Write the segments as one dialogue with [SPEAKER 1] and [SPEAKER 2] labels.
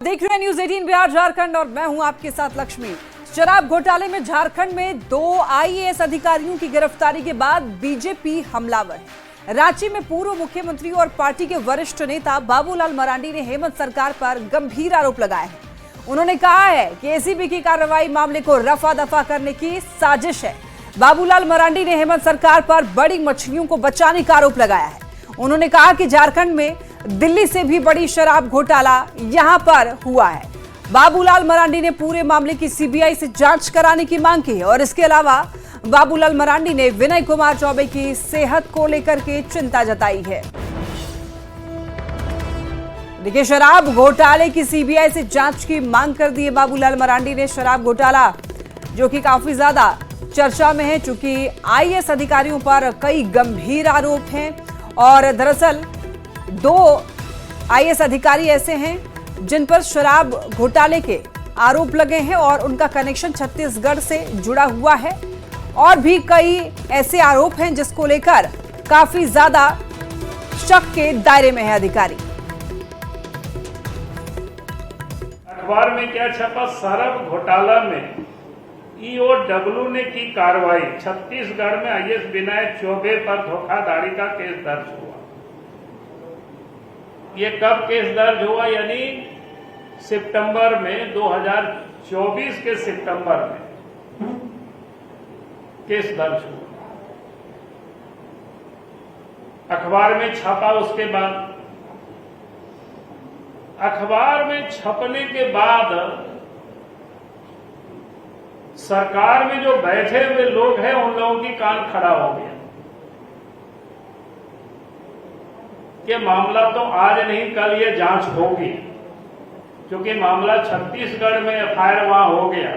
[SPEAKER 1] देख रहे हैं न्यूज 18 बिहार झारखंड और मैं हूं आपके साथ लक्ष्मी। शराब घोटाले में झारखंड में 2 आईएएस अधिकारियों की गिरफ्तारी के बाद बीजेपी हमलावर है। रांची में पूर्व मुख्यमंत्री और पार्टी के वरिष्ठ नेता बाबूलाल मरांडी ने हेमंत सरकार पर गंभीर आरोप लगाए हैं। उन्होंने कहा है कि एसीबी की कार्रवाई मामले को रफा दफा करने की साजिश है। बाबूलाल मरांडी ने हेमंत सरकार पर बड़ी मछलियों को बचाने का आरोप लगाया है। उन्होंने कहा कि झारखंड में दिल्ली से भी बड़ी शराब घोटाला यहां पर हुआ है। बाबूलाल मरांडी ने पूरे मामले की सीबीआई से जांच कराने की मांग की है और इसके अलावा बाबूलाल मरांडी ने विनय कुमार चौबे की सेहत को लेकर के चिंता जताई है। देखिए, शराब घोटाले की सीबीआई से जांच की मांग कर दी है बाबूलाल मरांडी ने। शराब घोटाला जो कि काफी ज्यादा चर्चा में है, चूंकि आईएएस अधिकारियों पर कई गंभीर आरोप हैं और दरअसल 2 आईएएस अधिकारी ऐसे हैं जिन पर शराब घोटाले के आरोप लगे हैं और उनका कनेक्शन छत्तीसगढ़ से जुड़ा हुआ है। और भी कई ऐसे आरोप हैं जिसको लेकर काफी ज्यादा शक के दायरे में है अधिकारी।
[SPEAKER 2] अखबार में क्या छपा? शराब घोटाला में ईओडब्ल्यू ने की कार्रवाई। छत्तीसगढ़ में आईएएस विनय चौबे पर धोखाधड़ी का केस दर्ज हुआ। ये कब केस दर्ज हुआ? यानी सितंबर में 2024 के सितंबर में केस दर्ज हुआ, अखबार में छपा। उसके बाद अखबार में छपने के बाद सरकार में जो बैठे हुए लोग हैं उन लोगों की कान खड़ा हो गया कि मामला तो आज नहीं कल ये जांच होगी, क्योंकि मामला छत्तीसगढ़ में एफआईआर वहां हो गया।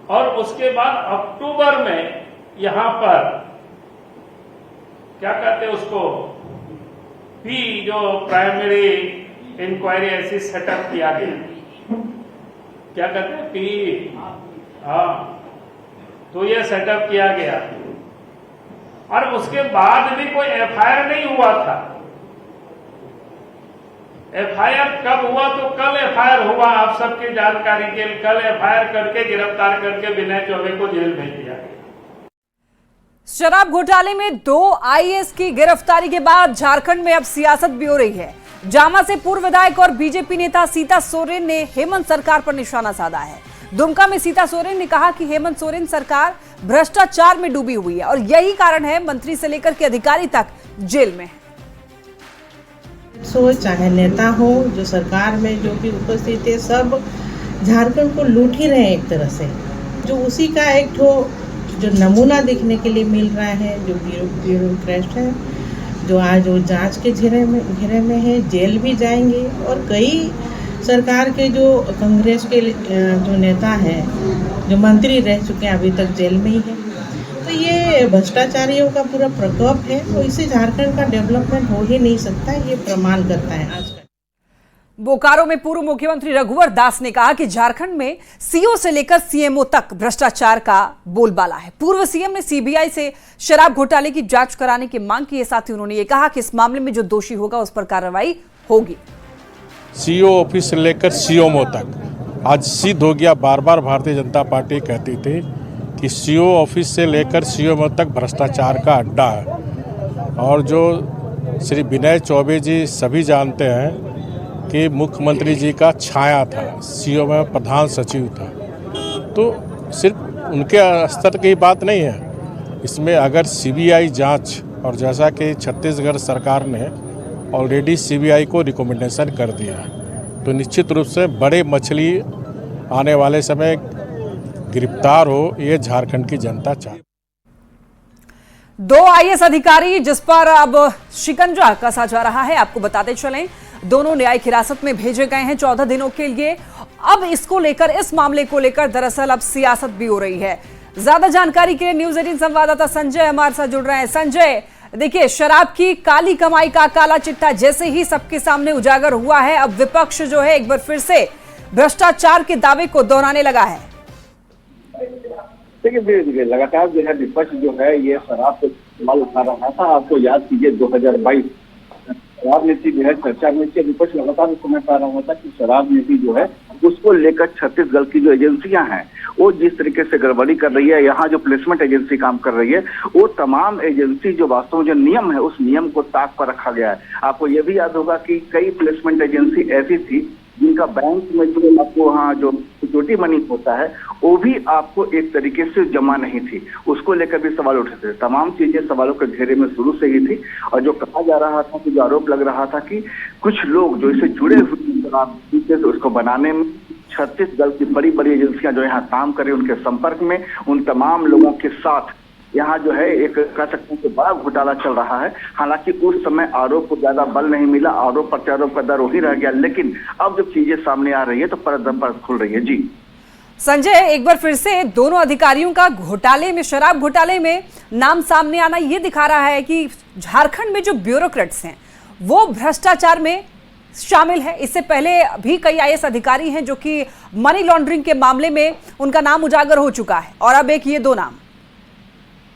[SPEAKER 2] और उसके बाद अक्टूबर में यहां पर क्या कहते हैं उसको, जो प्राइमरी इंक्वायरी ऐसी सेटअप किया गया, क्या कहते हैं हाँ, तो ये सेटअप किया गया। और उसके बाद भी कोई एफआईआर नहीं हुआ था। एफआईआर कब हुआ? तो कल एफआईआर हुआ। आप सबकी जानकारी के लिए कल एफआईआर करके गिरफ्तार करके विनय चौबे को जेल भेज दिया गया।
[SPEAKER 1] शराब घोटाले में 2 आईएएस की गिरफ्तारी के बाद झारखंड में अब सियासत भी हो रही है। जामा से पूर्व विधायक और बीजेपी नेता सीता सोरेन ने हेमंत सरकार पर निशाना साधा है। दुमका में सीता सोरेन ने कहा कि हेमंत सोरेन सरकार भ्रष्टाचार में डूबी हुई है और यही कारण है मंत्री से लेकर के अधिकारी तक जेल में है।
[SPEAKER 3] चाहे नेता हो, जो सरकार में जो भी उपस्थित है, सब झारखंड को लूट ही रहे हैं एक तरह से। जो उसी का एक जो नमूना देखने के लिए मिल रहा है, जो ब्यूरोक्रेट है, जो आज वो जांच के घेरे में है, जेल भी जाएंगे। और कई सरकार के जो कांग्रेस के जो नेता हैं, जो मंत्री रह चुके हैं, अभी तक जेल में ही है। तो ये भ्रष्टाचारियों का पूरा प्रकोप है, तो इससे झारखंड का डेवलपमेंट हो ही नहीं सकता। ये प्रमाण करता है आज का।
[SPEAKER 1] बोकारो में पूर्व मुख्यमंत्री रघुवर दास ने कहा कि झारखंड में सीओ से लेकर सीएमओ तक भ्रष्टाचार का बोलबाला है। पूर्व सीएम ने सीबीआई से शराब घोटाले की जांच कराने की मांग की है। साथ ही उन्होंने ये कहा कि इस मामले में जो दोषी होगा उस पर कार्रवाई होगी।
[SPEAKER 4] सीओ ऑफिस से लेकर सीएमओ तक आज सिद्ध हो गया। बार बार भारतीय जनता पार्टी कहती थी कि सीओ ऑफिस से लेकर सीएमओ तक भ्रष्टाचार का अड्डा है। और जो श्री विनय चौबे जी सभी जानते हैं कि मुख्यमंत्री जी का छाया था, सीओ में प्रधान सचिव था। तो सिर्फ उनके स्तर की बात नहीं है, इसमें अगर सीबीआई जांच, और जैसा कि छत्तीसगढ़ सरकार ने ऑलरेडी सीबीआई को रिकमेंडेशन कर दिया है, तो निश्चित रूप से बड़े मछली आने वाले समय गिरफ्तार हो, ये झारखंड की जनता चाहती।
[SPEAKER 1] 2 आईएएस अधिकारी जिस पर अब शिकंजा कसा जा रहा है, आपको बताते चलें, दोनों न्यायिक हिरासत में भेजे गए हैं 14 दिनों के लिए। अब इसको लेकर, इस मामले को लेकर दरअसल अब सियासत भी हो रही है। ज्यादा जानकारी के लिए न्यूज 18 संवाददाता संजय हमारे साथ जुड़ रहे हैं। संजय, देखिए, शराब की काली कमाई का काला चिट्ठा जैसे ही सबके सामने उजागर हुआ है, अब विपक्ष जो है एक बार फिर से भ्रष्टाचार के दावे को दोहराने लगा है।
[SPEAKER 5] देखिए, लगातार जो है विपक्ष जो है ये शराब से इस्तेमाल उठा रहा था। आपको याद कीजिए 2022 शराब नीति जो है चर्चा में थी। विपक्ष लगातार इस समय कह रहा था कि शराब नीति जो है उसको लेकर छत्तीसगढ़ की जो एजेंसियां हैं वो जिस तरीके से गड़बड़ी कर रही है, यहाँ जो प्लेसमेंट एजेंसी काम कर रही है, वो तमाम एजेंसी जो वास्तव में जो नियम है उस नियम को ताक पर रखा गया है। आपको ये भी याद होगा कि कई प्लेसमेंट एजेंसी ऐसी थी जिनका बैंक में जो आपको वहाँ जो सिक्योरिटी मनी होता है वो भी आपको एक तरीके से जमा नहीं थी, उसको लेकर भी सवाल उठे थे। तमाम चीजें सवालों के घेरे में शुरू से ही थी और जो कहा जा रहा था कि जो आरोप लग रहा था कि कुछ लोग जो इससे जुड़े हुए थे उसको बनाने में छत्तीसगढ़ की बड़ी बड़ी एजेंसियां जो यहाँ काम कर रही उनके संपर्क में उन तमाम लोगों के साथ यहाँ जो है एक कह सकते हैं कि बड़ा घोटाला चल रहा है। हालांकि उस समय आरोप को ज्यादा बल नहीं मिला, आरोप प्रत्यारोप का दर वही रह गया, लेकिन अब जब चीजें सामने आ रही है तो परत खुल रही है। जी
[SPEAKER 1] संजय, एक बार फिर से दोनों अधिकारियों का घोटाले में, शराब घोटाले में नाम सामने आना ये दिखा रहा है कि झारखंड में जो ब्यूरोक्रेट्स हैं वो भ्रष्टाचार में शामिल है। इससे पहले भी कई आईएएस अधिकारी हैं जो कि मनी लॉन्ड्रिंग के मामले में उनका नाम उजागर हो चुका है, और अब एक ये दो नाम।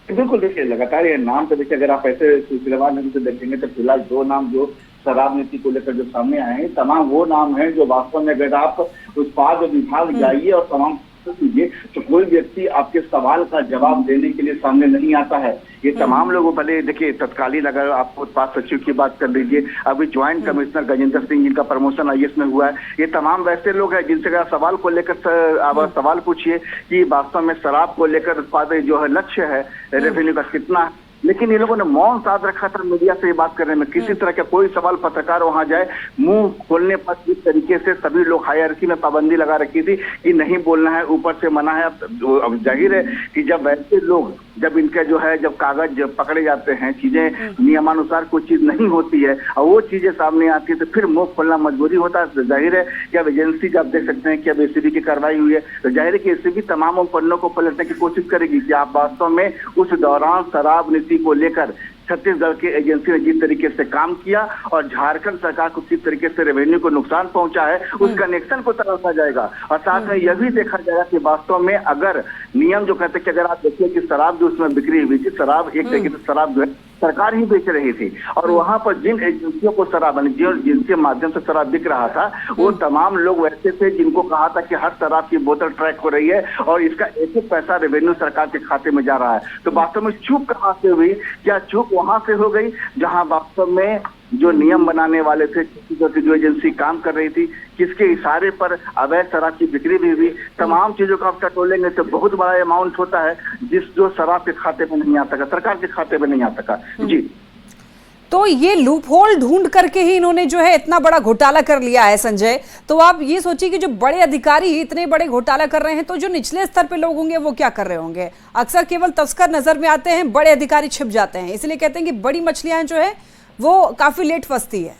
[SPEAKER 5] बिल्कुल, देखिए लगातार ये नाम तो देखिए अगर आप ऐसे सिलसिलेवार ढंग से देखेंगे तो फिलहाल दो नाम जो शराब नीति को लेकर जो सामने आए हैं तमाम वो नाम हैं जो वास्तव में अगर आप उत्पाद विभाग जाइए और तमाम कीजिए तो कोई व्यक्ति आपके सवाल का जवाब देने के लिए सामने नहीं आता है। ये तमाम लोगों पहले देखिए तत्कालीन अगर आपको उत्पाद सचिव की बात कर लीजिए, अभी ज्वाइंट कमिश्नर गजेंद्र सिंह जिनका प्रमोशन आईएएस में हुआ है, ये तमाम वैसे लोग हैं जिनसे अगर सवाल को लेकर आप सवाल पूछिए कि वास्तव में शराब को लेकर उत्पाद जो है लक्ष्य है रेवेन्यू का कितना है, लेकिन ये लोगों ने मौन साध रखा था मीडिया से ये बात करने में। किसी तरह का कोई सवाल पत्रकार वहां जाए मुंह खोलने पर इस तरीके से सभी लोग हायरार्की में पाबंदी लगा रखी थी कि नहीं बोलना है, ऊपर से मना है। अब जाहिर है कि जब वैसे लोग जब इनके जो है जब कागज पकड़े जाते हैं, चीजें नियमानुसार कोई चीज नहीं होती है और वो चीजें सामने आती है तो फिर मुंह खोलना मजबूरी होता है। जाहिर है कि अब एजेंसी जब देख सकते हैं कि अब एसीबी की कार्रवाई हुई है तो जाहिर है कि एसीबी तमाम पन्नों को पलटने की कोशिश करेगी कि आप वास्तव में उस दौरान शराब नीति को लेकर छत्तीसगढ़ की एजेंसी ने जिस तरीके से काम किया और झारखंड सरकार को किस तरीके से रेवेन्यू को नुकसान पहुंचा है उस कनेक्शन को तलाशा जाएगा। और साथ में यह भी देखा जाएगा कि वास्तव में अगर नियम जो कहते हैं कि अगर आप देखिए कि शराब जो उसमें बिक्री हुई थी, शराब एक तरीके से शराब जो है सरकार ही बेच रही थी और वहां पर जिन एजेंसियों को शराब जिनके माध्यम से शराब बिक रहा था वो तमाम लोग वैसे थे जिनको कहा था कि हर शराब की बोतल ट्रैक हो रही है और इसका एक एक पैसा रेवेन्यू सरकार के खाते में जा रहा है। तो वास्तव में चूक कहां से हुई? क्या चूक वहां से हो गई जहां वास्तव में जो नियम बनाने वाले थे, जो एजेंसी काम कर रही थी, किसके इशारे पर अवैध शराब की बिक्री भी हुई। तमाम चीजों का आप टटोलेंगे तो बहुत बड़ा अमाउंट होता है जो शराब के खाते में नहीं आ सका, सरकार के खाते में नहीं आ सका। जी,
[SPEAKER 1] तो ये लूप होल ढूंढ करके ही इन्होंने जो है इतना बड़ा घोटाला कर लिया है संजय। तो आप ये सोचिए कि जो बड़े अधिकारी ही इतने बड़े घोटाला कर रहे हैं तो जो निचले स्तर पे लोग होंगे वो क्या कर रहे होंगे? अक्सर केवल तस्कर नजर में आते हैं, बड़े अधिकारी छिप जाते हैं, इसलिए कहते हैं कि बड़ी मछलियां जो है वो काफी लेट फंसती है।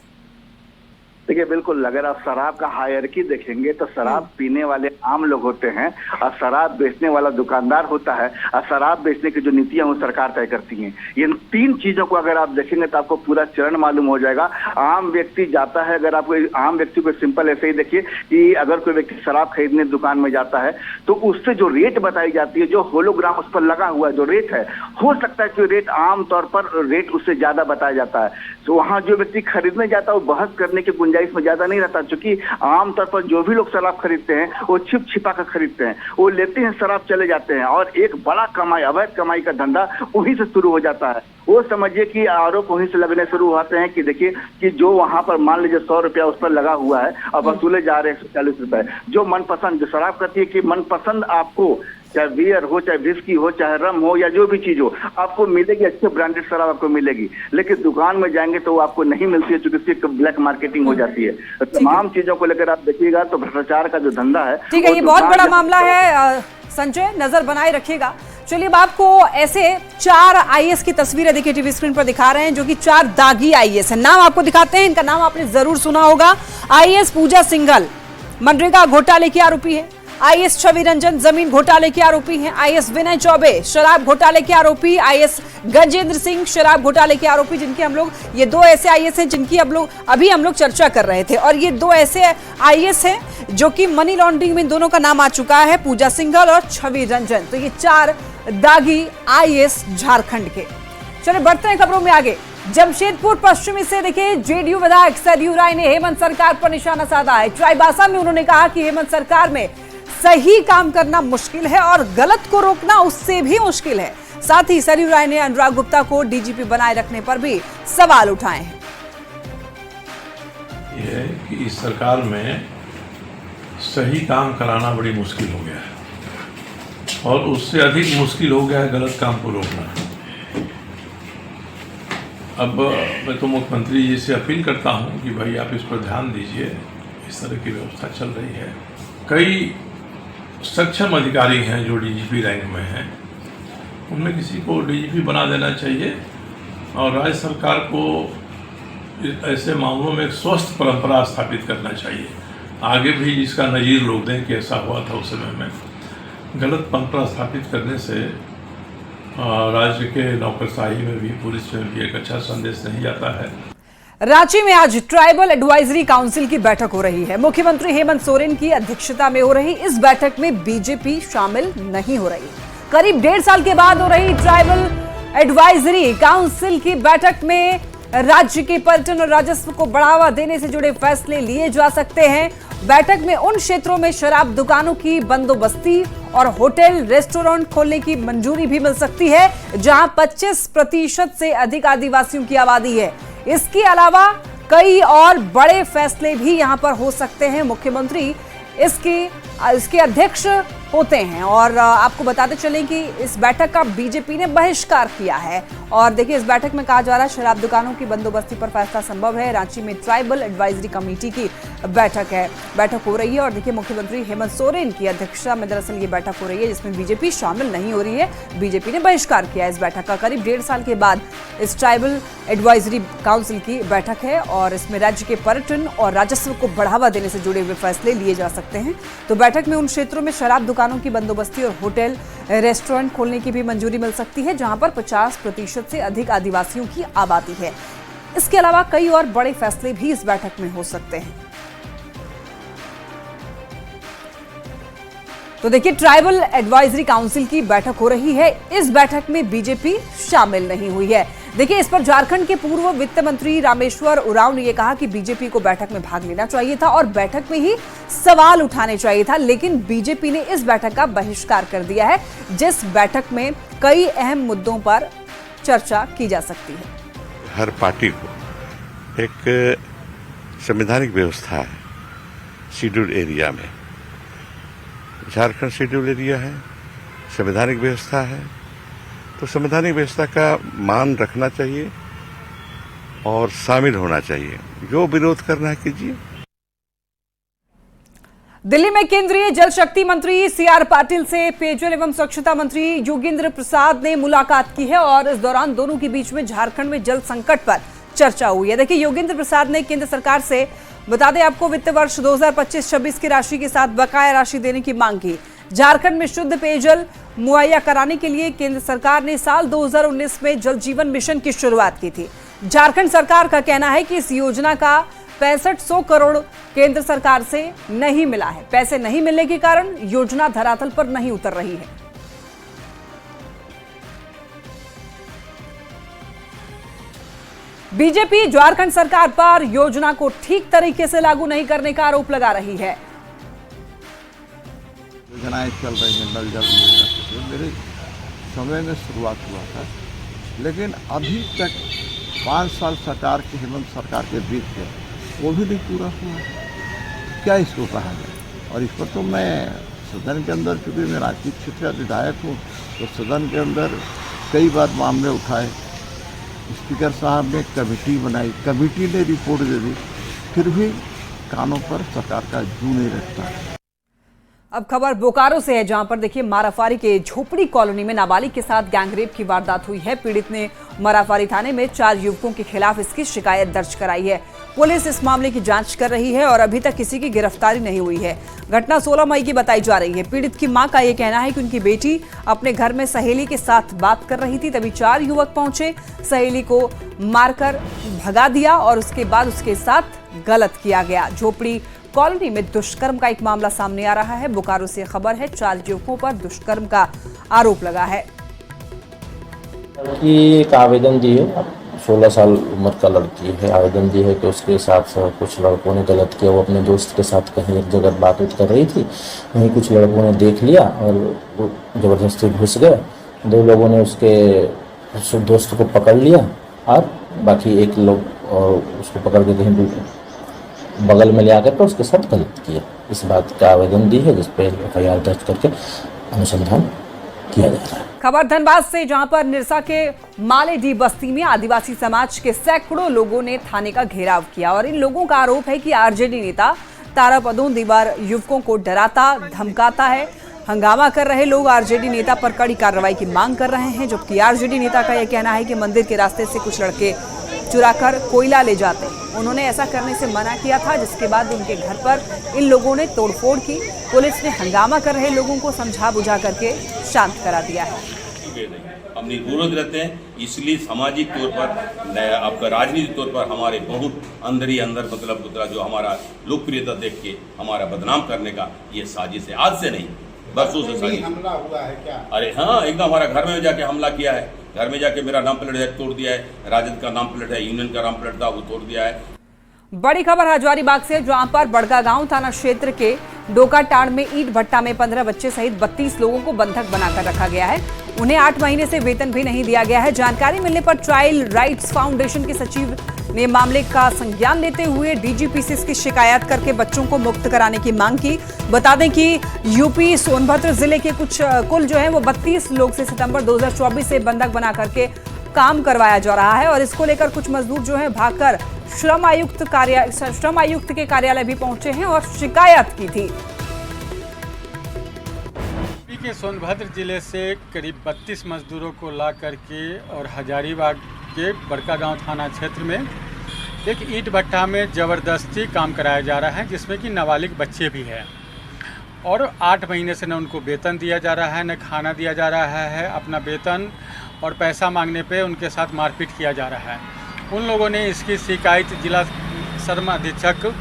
[SPEAKER 5] देखिए बिल्कुल, अगर आप शराब का हायरार्की देखेंगे तो शराब पीने वाले आम लोग होते हैं और शराब बेचने वाला दुकानदार होता है और शराब बेचने की जो नीतियां वो सरकार तय करती हैं। इन तीन चीजों को अगर आप देखेंगे तो आपको पूरा चरण मालूम हो जाएगा। आम व्यक्ति जाता है, अगर आपको आम व्यक्ति को सिंपल ऐसे ही देखिए कि अगर कोई व्यक्ति शराब खरीदने दुकान में जाता है तो उससे जो रेट बताई जाती है, जो होलोग्राम उस पर लगा हुआ जो रेट है, हो सकता है कि रेट आमतौर पर रेट उससे ज्यादा बताया जाता है। तो वहाँ जो व्यक्ति खरीदने जाता है वो बहस करने की गुंजाइश में ज्यादा नहीं रहता, क्योंकि आमतौर पर जो भी लोग शराब खरीदते हैं वो छिप छिपा कर खरीदते हैं, वो लेते हैं शराब चले जाते हैं और एक बड़ा कमाई, अवैध कमाई का धंधा वहीं से शुरू हो जाता है। वो समझिए कि आरोप वहीं से लगने शुरू होते हैं कि देखिए कि जो वहां पर मान लीजिए 100 रुपया उस पर लगा हुआ है और वसूले जा रहे हैं 140 रुपए। जो मनपसंद, जो शराब करती है कि मनपसंद आपको चाहे बियर हो, चाहे विस्की हो, चाहे रम हो या जो भी चीज हो, आपको मिलेगी, अच्छे ब्रांडेड शराब आपको मिलेगी, लेकिन दुकान में जाएंगे तो वो आपको नहीं मिलती है क्योंकि इसकी ब्लैक मार्केटिंग हो जाती है। तो तमाम चीजों को लेकर आप देखिएगा तो भ्रष्टाचार का जो धंधा है,
[SPEAKER 1] ठीक है, ये बहुत बड़ा मामला है संजय, नजर बनाए रखिएगा। चलिए अब आपको ऐसे 4 आईएएस की तस्वीरें देखिए टीवी स्क्रीन पर दिखा रहे हैं जो कि 4 दागी आईएएस हैं। नाम आपको दिखाते हैं, इनका नाम आपने जरूर सुना होगा। आईएएस पूजा सिंघल मनरेगा घोटाले की आरोपी है, आईएएस छवि रंजन जमीन घोटाले के आरोपी हैं, आईएएस विनय चौबे शराब घोटाले के आरोपी, आईएएस गजेंद्र सिंह शराब घोटाले के आरोपी, जिनके हम लोग, ये 2 ऐसे आईएएस हैं जिनकी अभी हम लोग चर्चा कर रहे थे, और ये 2 ऐसे आईएएस हैं जो कि मनी लॉन्ड्रिंग में इन दोनों का नाम आ चुका है, पूजा सिंघल और छवि रंजन। तो ये 4 दागी आईएएस झारखंड के। चलिए बढ़ते हैं खबरों में आगे। जमशेदपुर पश्चिमी से देखिए जेडीयू विधायक सरयू राय ने हेमंत सरकार पर निशाना साधा है। चाईबासा में उन्होंने कहा कि हेमंत सरकार में सही काम करना मुश्किल है और गलत को रोकना उससे भी मुश्किल है। साथ ही सरयू राय ने अनुराग गुप्ता को डीजीपी बनाए रखने पर भी सवाल उठाए हैं।
[SPEAKER 6] यह है कि इस सरकार में सही काम कराना बड़ी मुश्किल हो गया है और उससे अधिक मुश्किल हो गया है गलत काम को रोकना। अब मैं तो मुख्यमंत्री जी से अपील करता हूं कि भाई आप इस पर ध्यान दीजिए। इस तरह की व्यवस्था चल रही है। कई सक्षम अधिकारी हैं जो डीजीपी रैंक में हैं, उनमें किसी को डीजीपी बना देना चाहिए और राज्य सरकार को ऐसे मामलों में एक स्वस्थ परंपरा स्थापित करना चाहिए। आगे भी इसका नज़ीर लोग दें कि ऐसा हुआ था उस समय में। गलत परंपरा स्थापित करने से राज्य के नौकरशाही में भी, पुलिस में भी एक अच्छा संदेश नहीं जाता है।
[SPEAKER 1] रांची में आज ट्राइबल एडवाइजरी काउंसिल की बैठक हो रही है। मुख्यमंत्री हेमंत सोरेन की अध्यक्षता में हो रही इस बैठक में बीजेपी शामिल नहीं हो रही। करीब 1.5 साल के बाद हो रही ट्राइबल एडवाइजरी काउंसिल की बैठक में राज्य के पर्यटन और राजस्व को बढ़ावा देने से जुड़े फैसले लिए जा सकते हैं। बैठक में उन क्षेत्रों में शराब दुकानों की बंदोबस्ती और होटल रेस्टोरेंट खोलने की मंजूरी भी मिल सकती है, जहां 25% से अधिक आदिवासियों की आबादी है। इसके अलावा कई और बड़े फैसले भी यहां पर हो सकते हैं। मुख्यमंत्री इसके अध्यक्ष होते हैं और आपको बताते चलें कि इस बैठक का बीजेपी ने बहिष्कार किया है। और देखिए, इस बैठक में कहा जा रहा है शराब दुकानों की बंदोबस्ती पर फैसला संभव है। रांची में ट्राइबल एडवाइजरी कमेटी की बैठक हो रही है और देखिए मुख्यमंत्री हेमंत सोरेन की अध्यक्षता में दरअसल ये बैठक हो रही है, जिसमें बीजेपी शामिल नहीं हो रही है। बीजेपी ने बहिष्कार किया है इस बैठक का। करीब 1.5 साल के बाद इस ट्राइबल एडवाइजरी काउंसिल की बैठक है और इसमें राज्य के पर्यटन और राजस्व को बढ़ावा देने से जुड़े हुए फैसले लिए जा सकते हैं। तो बैठक में उन क्षेत्रों में शराब दुकानों की बंदोबस्ती और होटल रेस्टोरेंट खोलने की भी मंजूरी मिल सकती है, जहां पर 50% से अधिक आदिवासियों की आबादी है। इसके अलावा कई और बड़े फैसले भी इस बैठक में हो सकते हैं। तो देखिए, ट्राइबल एडवाइजरी काउंसिल की बैठक हो रही है। इस बैठक में बीजेपी शामिल नहीं हुई है। देखिए, इस पर झारखंड के पूर्व वित्त मंत्री रामेश्वर उरांव ने यह कहा कि बीजेपी को बैठक में भाग लेना चाहिए था और बैठक में ही सवाल उठाने चाहिए था, लेकिन बीजेपी ने इस बैठक का बहिष्कार कर दिया है, जिस बैठक में कई अहम मुद्दों पर चर्चा की जा सकती है।
[SPEAKER 7] हर पार्टी को एक संवैधानिक व्यवस्था है शेड्यूल एरिया में। झारखंड शेड्यूल एरिया है, संवैधानिक व्यवस्था है, तो संवैधानिक व्यवस्था का मान रखना चाहिए और शामिल होना चाहिए। जो विरोध करना है कीजिए।
[SPEAKER 1] दिल्ली में केंद्रीय जल शक्ति मंत्री सीआर पाटिल से पेयजल एवं स्वच्छता मंत्री योगेंद्र प्रसाद ने मुलाकात की है और इस दौरान दोनों के बीच में झारखंड में जल संकट पर चर्चा हुई है। देखिए, योगेंद्र प्रसाद ने केंद्र सरकार से, बता दें आपको, वित्त वर्ष 2025-26 की राशि के साथ बकाया राशि देने की मांग की। झारखंड में शुद्ध पेयजल मुहैया कराने के लिए केंद्र सरकार ने साल 2019 में जल जीवन मिशन की शुरुआत की थी। झारखंड सरकार का कहना है कि इस योजना का 6500 करोड़ केंद्र सरकार से नहीं मिला है। पैसे नहीं मिलने के कारण योजना धरातल पर नहीं उतर रही है। बीजेपी झारखंड सरकार पर योजना को ठीक तरीके से लागू नहीं करने का आरोप लगा रही है।
[SPEAKER 8] योजनाएं चल रही हैं, नल जल योजना मेरे समय में शुरुआत हुआ था, लेकिन अभी तक 5 साल सरकार की, हेमंत सरकार के बीच है, वो भी नहीं पूरा हुआ। क्या इसको कहा जाए? और इस पर तो मैं सदन के अंदर, क्योंकि मैं रांची क्षेत्र का विधायक हूँ, तो सदन के अंदर कई बार मामले उठाए। स्पीकर साहब ने कमेटी बनाई, कमेटी ने रिपोर्ट दे दी, फिर भी कानों पर सरकार का जू नहीं रखता।
[SPEAKER 1] अब खबर बोकारो से है, जहां पर देखिए माराफारी के झोपड़ी कॉलोनी में नाबालिग के साथ गैंगरेप की वारदात हुई है। पीड़ित ने माराफारी थाने में 4 युवकों के खिलाफ इसकी शिकायत दर्ज कराई है। पुलिस इस मामले की जांच कर रही है और अभी तक किसी की गिरफ्तारी नहीं हुई है। घटना 16 मई की बताई जा रही है। पीड़ित की मां का यह कहना है कि उनकी बेटी अपने घर में सहेली के साथ बात कर रही थी, तभी 4 युवक पहुंचे, सहेली को मारकर भगा दिया और उसके बाद उसके साथ गलत किया गया। झोपड़ी कॉलोनी में दुष्कर्म का एक मामला सामने आ रहा है। बोकारो से खबर है, 4 युवकों पर दुष्कर्म का आरोप लगा है।
[SPEAKER 9] कि एक आवेदन दिए 16 साल उम्र का लड़की है, आवेदन दी है कि उसके साथ कुछ लड़कों ने गलत किया। वो अपने दोस्त के साथ कहीं एक जगह बात कर रही थी, वहीं कुछ लड़कों ने देख लिया और वो ज़बरदस्ती घुस गए। 2 लोगों ने उसके दोस्त को पकड़ लिया और बाकी एक लोग उसको पकड़ के कहीं बगल में ले आकर के उसके साथ गलत किया। इस बात का आवेदन दी है, जिस पे FIR दर्ज करके अनुसंधान किया जा रहा है।
[SPEAKER 1] खबर धनबाद से, जहां पर निरसा के मालेडी बस्ती में आदिवासी समाज के सैकड़ों लोगों ने थाने का घेराव किया और इन लोगों का आरोप है कि आरजेडी नेता तारापदों दीवार युवकों को डराता धमकाता है। हंगामा कर रहे लोग आरजेडी नेता पर कड़ी कार्रवाई की मांग कर रहे हैं, जबकि आरजेडी नेता का यह कहना है कि मंदिर के रास्ते से कुछ लड़के चुराकर कोयला ले जाते हैं। उन्होंने ऐसा करने से मना किया था, जिसके बाद उनके घर पर इन लोगों ने तोड़फोड़ की। पुलिस ने हंगामा कर रहे लोगों को समझा बुझा करके शांत करा दिया है।
[SPEAKER 10] हम निर्विरोध रहते हैं, इसलिए सामाजिक तौर पर आपका राजनीतिक तौर पर हमारे बहुत अंदर ही अंदर मतलब जो हमारा लोकप्रियता देख के हमारा बदनाम करने का ये साजिश है। आज से नहीं, बरसों से साजिश। हमला हुआ है क्या? अरे हाँ, एकदम हमारा घर में जाके हमला किया है। घर में जाके मेरा नाम प्लेट तोड़ दिया है, राजद का नाम प्लेट है, यूनियन का नाम प्लेट था, वो तोड़ दिया है।
[SPEAKER 1] बड़ी खबर हजारीबाग से, जहां पर बड़कागांव थाना क्षेत्र के डोकाटाड़ में ईंट भट्टा में 15 बच्चे सहित 32 लोगों को बंधक बनाकर रखा गया है। उन्हें 8 महीने से वेतन भी नहीं दिया गया है। जानकारी मिलने पर चाइल्ड राइट्स फाउंडेशन के सचिव ने मामले का संज्ञान लेते हुए डीजीपी से इसकी शिकायत करके बच्चों को मुक्त कराने की मांग की। बता दें कि यूपी सोनभद्र जिले के कुल जो है वो 32 लोग से सितंबर 2024 से बंधक बना करके काम करवाया जा रहा है और इसको लेकर कुछ मजदूर जो है भागकर श्रम आयुक्त के कार्यालय भी पहुंचे हैं और शिकायत की थी।
[SPEAKER 11] के सोनभद्र जिले से करीब 32 मजदूरों को ला करके और हजारीबाग के बड़कागांव थाना क्षेत्र में एक ईंट भट्टा में ज़बरदस्ती काम कराया जा रहा है, जिसमें कि नाबालिग बच्चे भी हैं और 8 महीने से न उनको वेतन दिया जा रहा है, न खाना दिया जा रहा है। अपना वेतन और पैसा मांगने पे उनके साथ मारपीट किया जा रहा है। उन लोगों ने इसकी शिकायत जिला श्रम अधीक्षक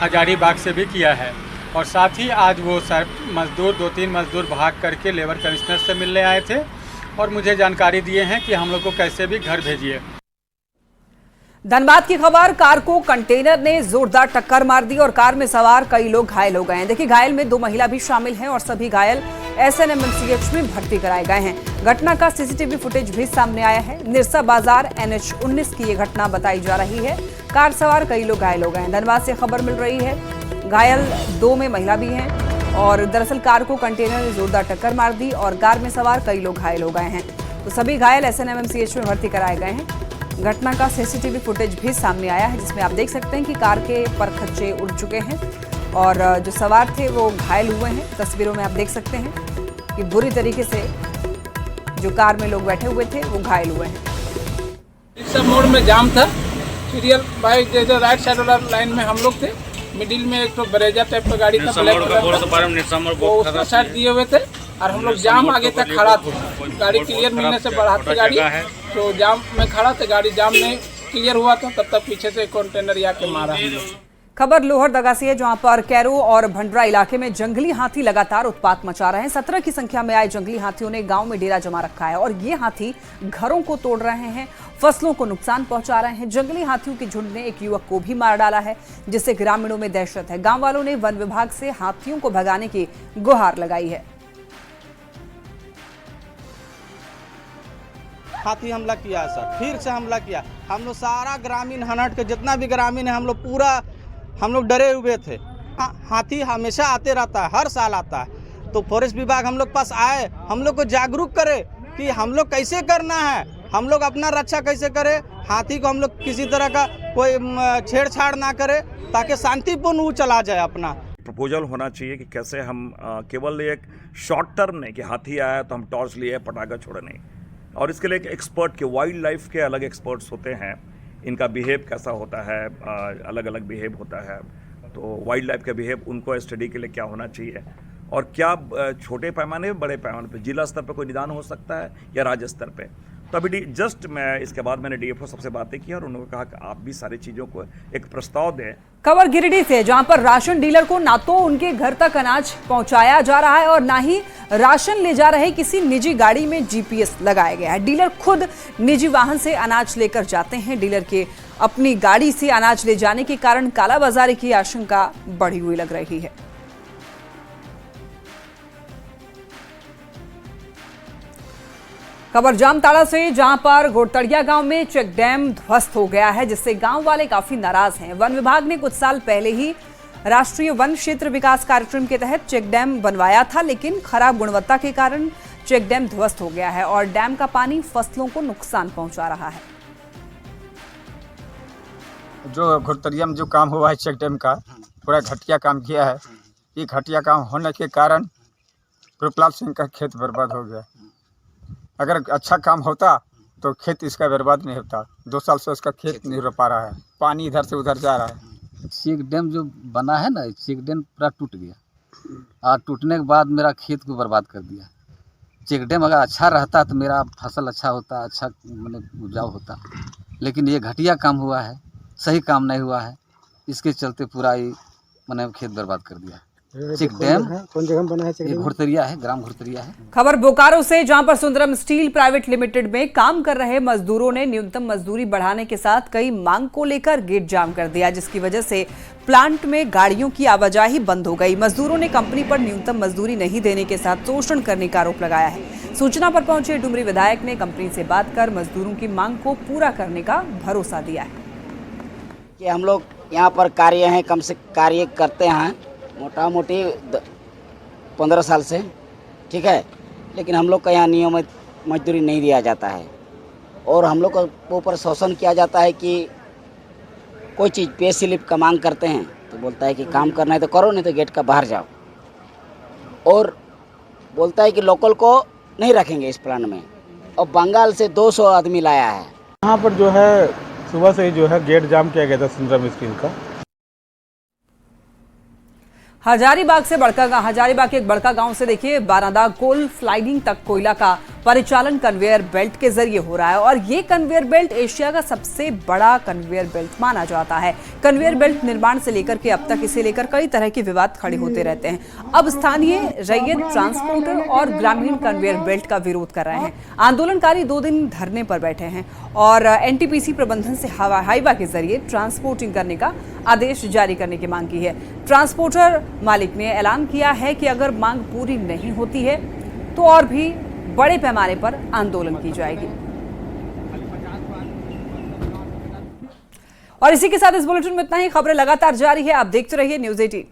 [SPEAKER 11] हजारीबाग से भी किया है और साथ ही आज वो मजदूर 2-3 मजदूर भाग करके लेबर कमिश्नर से मिलने आए थे और मुझे जानकारी दिए हैं कि हम लोग को कैसे भी घर भेजिए।
[SPEAKER 1] धनबाद की खबर, कार को कंटेनर ने जोरदार टक्कर मार दी और कार में सवार कई लोग घायल हो गए हैं। देखिए, घायल में 2 महिला भी शामिल हैं और सभी घायल SNMMCH में भर्ती कराए गए हैं। घटना का CCTV फुटेज भी सामने आया है। निरसा बाजार NH19 की ये घटना बताई जा रही है। कार सवार कई लोग घायल हो गए हैं। धनबाद से खबर मिल रही है, घायल 2 में महिला भी हैं और दरअसल कार को कंटेनर ने जोरदार टक्कर मार दी और कार में सवार कई लोग घायल हो गए हैं। तो सभी घायल SNMMCH में भर्ती कराए गए हैं। घटना का CCTV फुटेज भी सामने आया है, जिसमें आप देख सकते हैं कि कार के परखच्चे उड़ चुके हैं और जो सवार थे वो घायल हुए हैं। तस्वीरों में आप देख सकते हैं कि बुरी तरीके से जो कार में लोग बैठे हुए थे वो घायल हुए हैं।
[SPEAKER 12] रिक्शा मोड़ में जाम था, सीरियल बाइक जैसे राइट साइड वाला लाइन में हम लोग थे, मिडिल में एक तो बरेजा टाइप का गाड़ी था, उसका साइड दिए हुए थे और हम लोग जाम आगे तक खड़ा थे। गाड़ी क्लियर मिलने से बढ़ाते गाड़ी तो जाम में खड़ा थे, गाड़ी जाम में क्लियर हुआ था, तब तक पीछे से कंटेनर आके मारा।
[SPEAKER 1] खबर लोहरदगा से है, जहां पर कैरो और भंडरा इलाके में जंगली हाथी लगातार उत्पात मचा रहे हैं। 17 की संख्या में आए जंगली हाथियों ने गांव में डेरा जमा रखा है और ये हाथी घरों को तोड़ रहे हैं, फसलों को नुकसान पहुंचा रहे हैं। जंगली हाथियों के झुंड ने एक युवक को भी मार डाला है, जिससे ग्रामीणों में दहशत है। गांव वालों ने वन विभाग से हाथियों को भगाने की गुहार लगाई है।
[SPEAKER 13] हाथी हमला किया है सर, फिर से हमला किया। हम लोग सारा ग्रामीण हनट के जितना भी ग्रामीण है हम लोग डरे हुए थे। हाथी हमेशा आते रहता है, हर साल आता है। तो फॉरेस्ट विभाग हम लोग पास आए, हम लोग को जागरूक करे कि हम लोग कैसे करना है, हम लोग अपना रक्षा कैसे करें, हाथी को हम लोग किसी तरह का कोई छेड़छाड़ ना करे ताकि शांतिपूर्ण वो चला जाए। अपना
[SPEAKER 14] प्रपोजल होना चाहिए कि कैसे हम केवल एक शॉर्ट टर्म नहीं कि हाथी आया तो हम टॉर्च लिए पटाखा छोड़े नहीं, और इसके लिए एक एक्सपर्ट के वाइल्ड लाइफ के अलग एक्सपर्ट्स होते हैं, इनका बिहेव कैसा होता है, अलग अलग बिहेव होता है। तो वाइल्ड लाइफ का बिहेव उनको स्टडी के लिए क्या होना चाहिए और क्या छोटे पैमाने बड़े पैमाने पे जिला स्तर पे कोई निदान हो सकता है या राज्य स्तर पे। तो अभी जस्ट मैं इसके बाद मैंने डीएफओ सबसे बातें की और उन्होंने कहा कि आप भी सारी चीज़ों को एक प्रस्ताव दें।
[SPEAKER 1] खबर गिरिडीह से, जहां पर राशन डीलर को ना तो उनके घर तक अनाज पहुंचाया जा रहा है और ना ही राशन ले जा रहे किसी निजी गाड़ी में जीपीएस लगाया गया है। डीलर खुद निजी वाहन से अनाज लेकर जाते हैं। डीलर के अपनी गाड़ी से अनाज ले जाने के कारण कालाबाजारी की आशंका बढ़ी हुई लग रही है। खबर जामताड़ा से, जहां पर घोड़तड़िया गांव में चेक डैम ध्वस्त हो गया है, जिससे गांव वाले काफी नाराज हैं। वन विभाग ने कुछ साल पहले ही राष्ट्रीय वन क्षेत्र विकास कार्यक्रम के तहत चेक डैम बनवाया था, लेकिन खराब गुणवत्ता के कारण चेक डैम ध्वस्त हो गया है और डैम का पानी फसलों को नुकसान पहुंचा रहा है।
[SPEAKER 15] जो घोड़तड़िया में जो काम हुआ है चेक डैम का, पूरा घटिया काम किया है। ये घटिया काम होने के कारण प्रहलाद सिंह का खेत बर्बाद हो गया। अगर अच्छा काम होता तो खेत इसका बर्बाद नहीं होता। 2 साल से उसका खेत नहीं रो पा रहा है, पानी इधर से उधर जा रहा है।
[SPEAKER 16] चेक डैम जो बना है ना, चेक डैम पूरा टूट गया और टूटने के बाद मेरा खेत को बर्बाद कर दिया। चेक डैम अगर अच्छा रहता तो मेरा फसल अच्छा होता, अच्छा मैंने उपजाऊ होता, लेकिन ये घटिया काम हुआ है, सही काम नहीं हुआ है। इसके चलते पूरा ये मैंने खेत बर्बाद कर दिया। चेक डैम
[SPEAKER 15] कौन जगह बना है?
[SPEAKER 16] घोड़तड़िया है, ग्राम घोड़तड़िया है।
[SPEAKER 1] खबर बोकारो से, जहां पर सुंदरम स्टील प्राइवेट लिमिटेड में काम कर रहे मजदूरों ने न्यूनतम मजदूरी बढ़ाने के साथ कई मांग को लेकर गेट जाम कर दिया, जिसकी वजह से प्लांट में गाड़ियों की आवाजाही बंद हो गई। मजदूरों ने कंपनी पर न्यूनतम मजदूरी नहीं देने के साथ शोषण करने का आरोप लगाया है। सूचना पर पहुंचे डुमरी विधायक ने कंपनी से बात कर मजदूरों की मांग को पूरा करने का भरोसा दिया है।
[SPEAKER 17] कि हम लोग यहाँ पर कार्य करते हैं मोटा मोटी 15 साल से, ठीक है, लेकिन हम लोग का यहाँ नियमित मजदूरी नहीं दिया जाता है और हम लोग के ऊपर शोषण किया जाता है कि कोई चीज़ पे स्लिप का मांग करते हैं तो बोलता है कि काम करना है तो करो, नहीं तो गेट का बाहर जाओ, और बोलता है कि लोकल को नहीं रखेंगे इस प्लान में, और बंगाल से 200 आदमी लाया है।
[SPEAKER 18] यहाँ पर जो है सुबह से ही जो है गेट जाम किया गया था सुंदरम स्टील का।
[SPEAKER 1] हजारीबाग के एक बड़का गांव से देखिए बारादा कोल स्लाइडिंग तक कोयला का परिचालन कन्वेयर बेल्ट के जरिए हो रहा है और ये कन्वेयर बेल्ट एशिया का सबसे बड़ा कन्वेयर बेल्ट माना जाता है। कन्वेयर बेल्ट निर्माण से लेकर के अब तक इसे लेकर कई तरह के विवाद खड़े होते रहते हैं। अब स्थानीय रैयत, ट्रांसपोर्टर और ग्रामीण कन्वेयर बेल्ट का विरोध कर रहे हैं। आंदोलनकारी 2 दिन धरने पर बैठे हैं और एनटीपीसी प्रबंधन से हाईवा के जरिए ट्रांसपोर्टिंग करने का आदेश जारी करने की मांग की है। ट्रांसपोर्टर मालिक ने ऐलान किया है कि अगर मांग पूरी नहीं होती है तो और भी बड़े पैमाने पर आंदोलन की जाएगी। और इसी के साथ इस बुलेटिन में इतना ही। खबरें लगातार जारी है, आप देखते रहिए न्यूज़ 18।